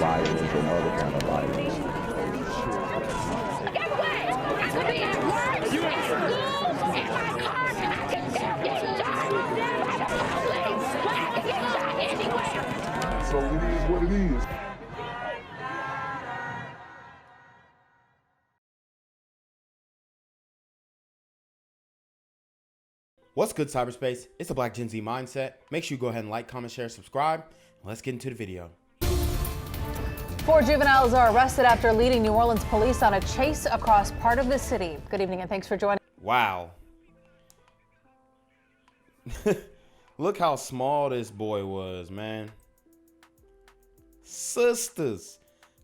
violence and other kind of violence. Get away! I could be at work, at school, in my car, I can still get shot by the police, but I can get shot anywhere. So it is what it is. What's good, cyberspace? It's the Black Gen Z Mindset. Make sure you go ahead and like, comment, share, subscribe. Let's get into the video. 4 juveniles are arrested after leading New Orleans police on a chase across part of the city. Good evening and thanks for joining. Wow. Look how small this boy was, man. Sisters,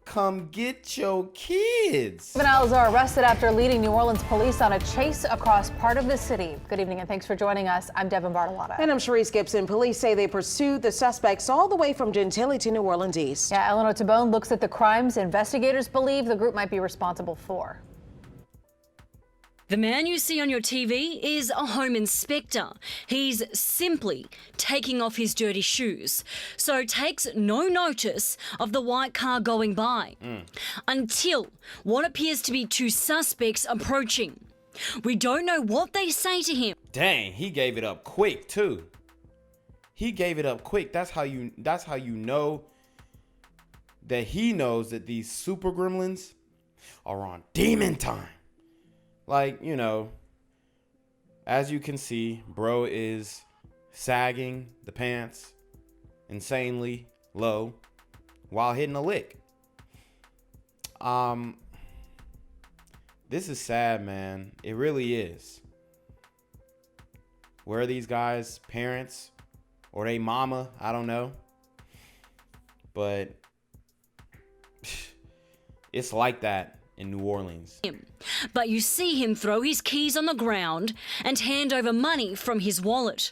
come get your kids. Juveniles are arrested after leading New Orleans police on a chase across part of the city. Good evening and thanks for joining us. I'm Devin Bartolotta. And I'm Sharice Gibson. Police say they pursued the suspects all the way from Gentilly to New Orleans East. Yeah, Eleanor Tabone looks at the crimes investigators believe the group might be responsible for. The man you see on your TV is a home inspector. He's simply taking off his dirty shoes, so takes no notice of the white car going by until what appears to be two suspects approaching. We don't know what they say to him. Dang, he gave it up quick too. He gave it up quick. That's how you know that he knows that these super gremlins are on demon time. Like, you know, as you can see, bro is sagging the pants insanely low while hitting a lick. This is sad, man. It really is. Where are these guys' parents or they mama? I don't know. But it's like that in New Orleans. But you see him throw his keys on the ground and hand over money from his wallet.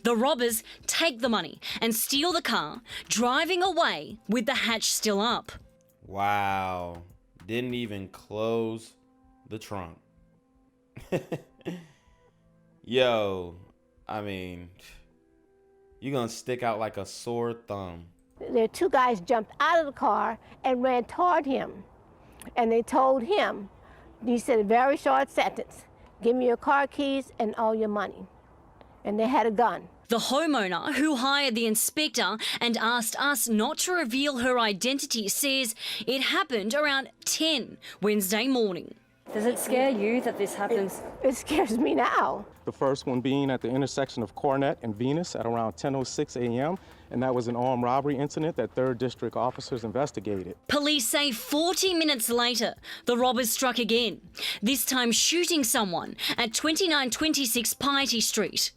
The robbers take the money and steal the car, driving away with the hatch still up. Wow. Didn't even close the trunk. Yo, I mean, you're gonna stick out like a sore thumb. The two guys jumped out of the car and ran toward him. And they told him, he said a very short sentence, give me your car keys and all your money. And they had a gun. The homeowner who hired the inspector and asked us not to reveal her identity says it happened around 10 Wednesday morning. Does it scare you that this happens? It scares me now. The first one being at the intersection of Cornet and Venus at around 10:06 a.m., and that was an armed robbery incident that 3rd District officers investigated. Police say 40 minutes later, the robbers struck again, this time shooting someone at 2926 Piety Street.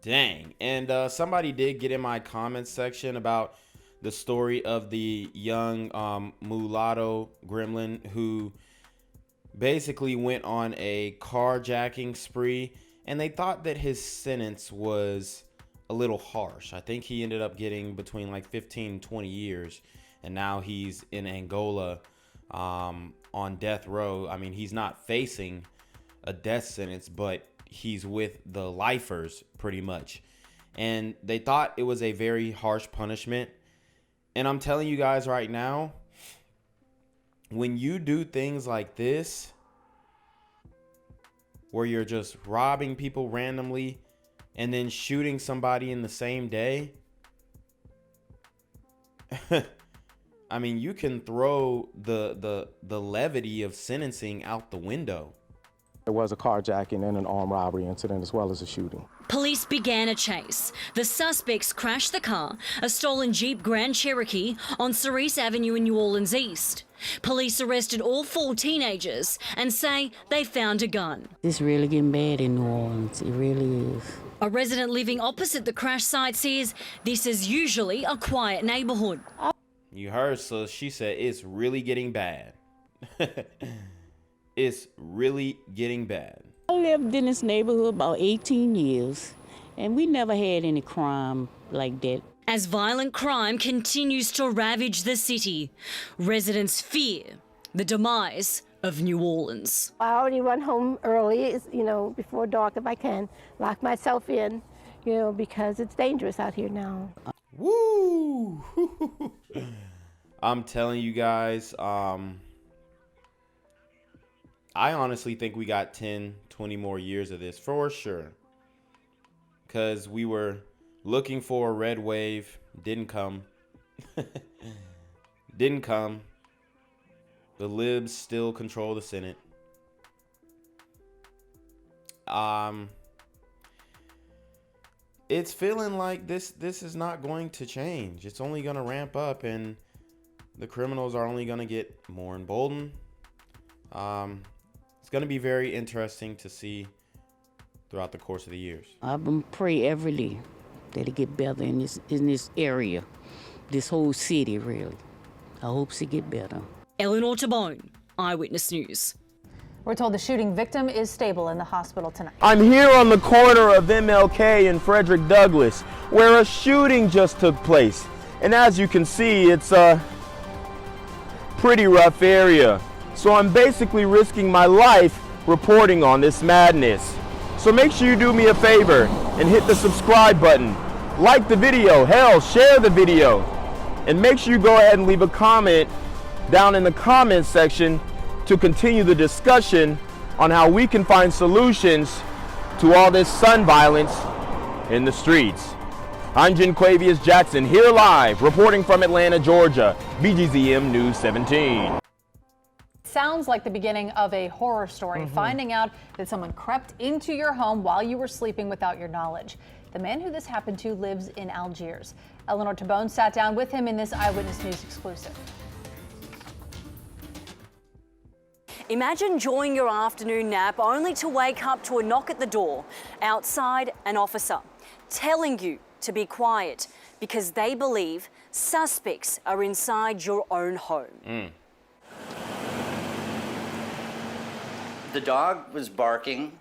Dang. And somebody did get in my comments section about the story of the young mulatto gremlin who basically went on a carjacking spree, and they thought that his sentence was a little harsh. I think he ended up getting between like 15 and 20 years, and now he's in Angola on death row. I mean, he's not facing a death sentence, but he's with the lifers pretty much. And they thought it was a very harsh punishment. And I'm telling you guys right now, when you do things like this, where you're just robbing people randomly and then shooting somebody in the same day, I mean, you can throw the levity of sentencing out the window. There was a carjacking and an armed robbery incident as well as a shooting. Police began a chase. The suspects crashed the car, a stolen Jeep Grand Cherokee, on Cerise Avenue in New Orleans East. Police arrested all 4 teenagers and say they found a gun. It's really getting bad in New Orleans. It really is. A resident living opposite the crash site says this is usually a quiet neighborhood. You heard, so she said it's really getting bad. It's really getting bad. I lived in this neighborhood about 18 years, and we never had any crime like that. As violent crime continues to ravage the city, residents fear the demise of New Orleans. I already run home early, before dark if I can, lock myself in, because it's dangerous out here now. Woo! I'm telling you guys, I honestly think we got 10, 20 more years of this for sure. Because we were looking for a red wave. Didn't come. Didn't come. The libs still control the Senate. It's feeling like this is not going to change. It's only going to ramp up, and the criminals are only going to get more emboldened. It's going to be very interesting to see throughout the course of the years. I've been pray every day that it get better in this area, this whole city really. I hope it get better. Eleanor Tabone, Eyewitness News. We're told the shooting victim is stable in the hospital tonight. I'm here on the corner of MLK and Frederick Douglass, where a shooting just took place. And as you can see, it's a pretty rough area. So I'm basically risking my life reporting on this madness. So make sure you do me a favor and hit the subscribe button. Like the video, hell, share the video. And make sure you go ahead and leave a comment down in the comments section to continue the discussion on how we can find solutions to all this son violence in the streets. I'm Jenquavius Jackson, here live, reporting from Atlanta, Georgia, BGZM News 17. Sounds like the beginning of a horror story, finding out that someone crept into your home while you were sleeping without your knowledge. The man who this happened to lives in Algiers. Eleanor Tabone sat down with him in this Eyewitness News exclusive. Imagine enjoying your afternoon nap only to wake up to a knock at the door. Outside, an officer telling you to be quiet because they believe suspects are inside your own home. The dog was barking,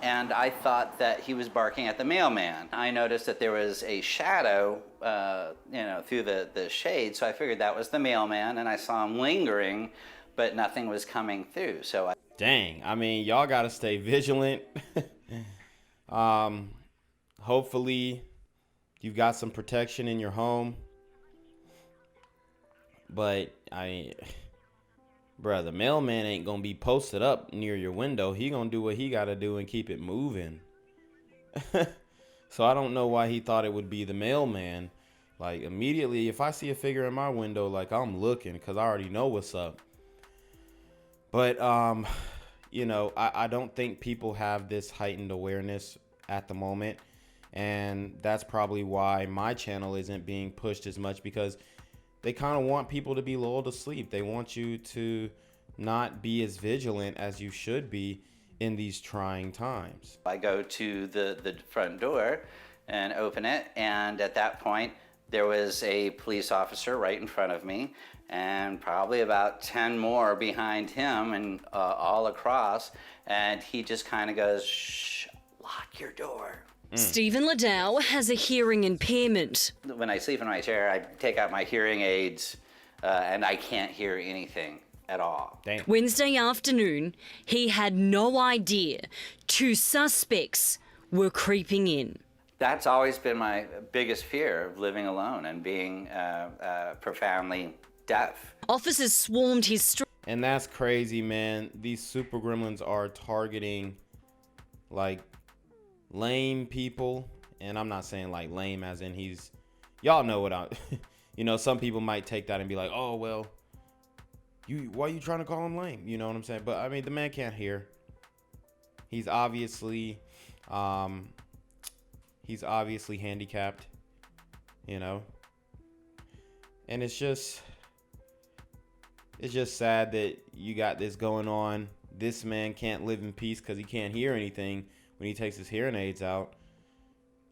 and I thought that he was barking at the mailman. I noticed that there was a shadow, through the shade, so I figured that was the mailman, and I saw him lingering, but nothing was coming through. So Dang, I mean, y'all gotta stay vigilant. Hopefully you've got some protection in your home. But bruh, the mailman ain't gonna be posted up near your window. He gonna do what he gotta do and keep it moving. So I don't know why he thought it would be the mailman. Like, immediately, if I see a figure in my window, like, I'm looking because I already know what's up. But, I don't think people have this heightened awareness at the moment. And that's probably why my channel isn't being pushed as much, because they kind of want people to be lulled to sleep. They want you to not be as vigilant as you should be in these trying times. I go to the front door and open it, and at that point, there was a police officer right in front of me, and probably about 10 more behind him and all across, and he just kind of goes, "Shh, lock your door." Stephen Liddell has a hearing impairment. When I sleep in my chair, I take out my hearing aids, and I can't hear anything at all. Damn. Wednesday afternoon, he had no idea 2 suspects were creeping in. That's always been my biggest fear, of living alone and being profoundly deaf. Officers swarmed his street. And that's crazy, man. These super gremlins are targeting, like, lame people. And I'm not saying, like, lame as in y'all know what some people might take that and be like, oh, well, why are you trying to call him lame? You know what I'm saying? But, I mean, the man can't hear. He's obviously handicapped, and it's just sad that you got this going on. This man can't live in peace because he can't hear anything when he takes his hearing aids out,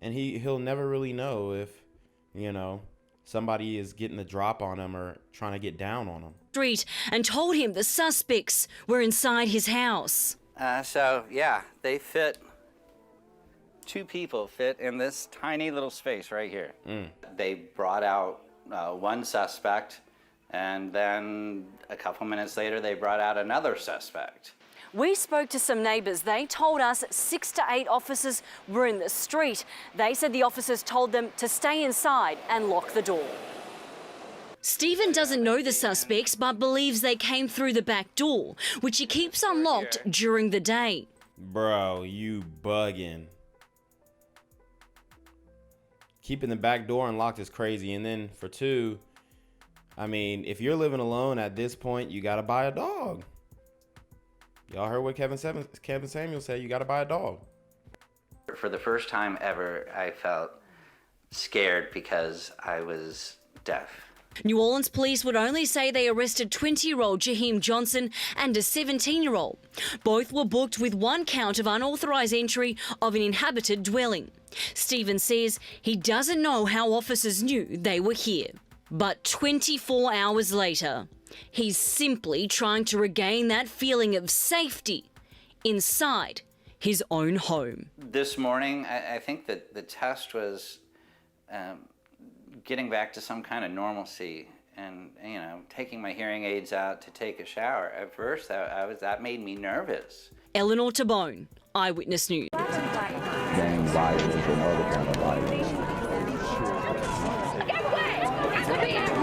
and he'll never really know if somebody is getting the drop on him or trying to get down on him. Street and told him the suspects were inside his house. They fit. 2 people fit in this tiny little space right here. They brought out one suspect, and then a couple minutes later, they brought out another suspect. We spoke to some neighbours. They told us 6 to 8 officers were in the street. They said the officers told them to stay inside and lock the door. Stephen doesn't know the suspects but believes they came through the back door, which he keeps unlocked during the day. Bro, you bugging. Keeping the back door unlocked is crazy. And then for two, I mean, if you're living alone at this point, you gotta buy a dog. Y'all heard what Kevin Samuel said, you gotta buy a dog. For the first time ever, I felt scared because I was deaf. New Orleans police would only say they arrested 20-year-old Jaheim Johnson and a 17-year-old. Both were booked with one count of unauthorised entry of an inhabited dwelling. Stephen says he doesn't know how officers knew they were here. But 24 hours later, he's simply trying to regain that feeling of safety inside his own home. This morning, I think that the test was getting back to some kind of normalcy and, you know, taking my hearing aids out to take a shower. At first, that made me nervous. Eleanor Tabone, Eyewitness News. Gang violence and other kind of violence. Get away! That's what we have.